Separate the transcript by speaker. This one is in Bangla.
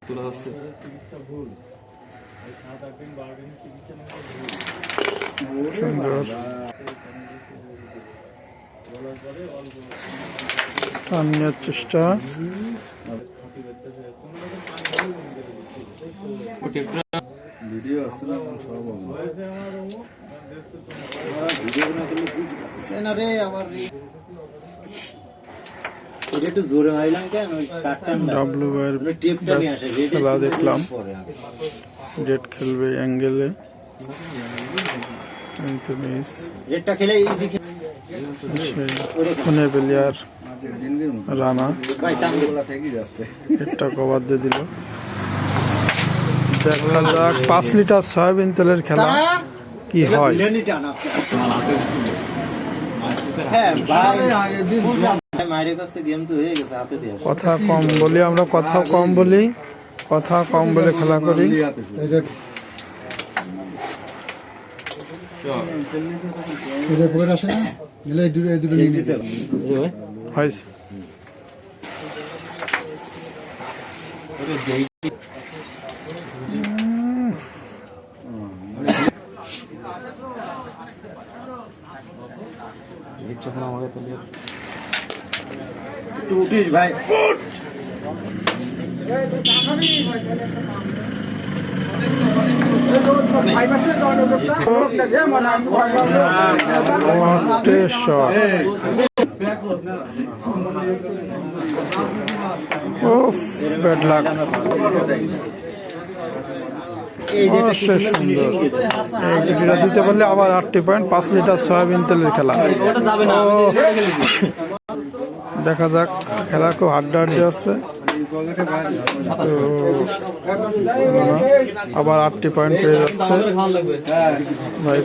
Speaker 1: তোলা হচ্ছে
Speaker 2: সুন্দর নেওয়ার চেষ্টা।
Speaker 1: ভিডিও আছে না সব ভিডিও না করলে বুঝতে না রে আমার একটু জোরে মাইলাম কেন
Speaker 2: ডাব্লিউ এর খেলা দেখলাম। ডেট খেলবে অ্যাঙ্গেলে, কিন্তু মিস
Speaker 1: রেডটা খেলে ইজি
Speaker 2: ফোনে প্লেয়ার রানা
Speaker 1: ভাই টাঙ্গুলা থেকে যাচ্ছে
Speaker 2: একটা কভার দিয়ে দিল। দেখা যাক 5 লিটার সয়াবিন তেলের খেলা কি হয়। কথা কম বলি, আমরা কথা কম বলি, কথা কম বলে খেলা করি। হয়েছে
Speaker 1: উঠিস ভাই
Speaker 2: ব্যাড লাক। অবশ্যই সুন্দর। এই গুটিটা দিতে পারলে আবার 8টি পয়েন্ট। 5 লিটার সয়াবিন তেলের খেলা। দেখা যাক, খেলা খুব হাড্ডাহাড্ডি আছে। তো আবার 8টি পয়েন্ট পেয়ে যাচ্ছে ভাই।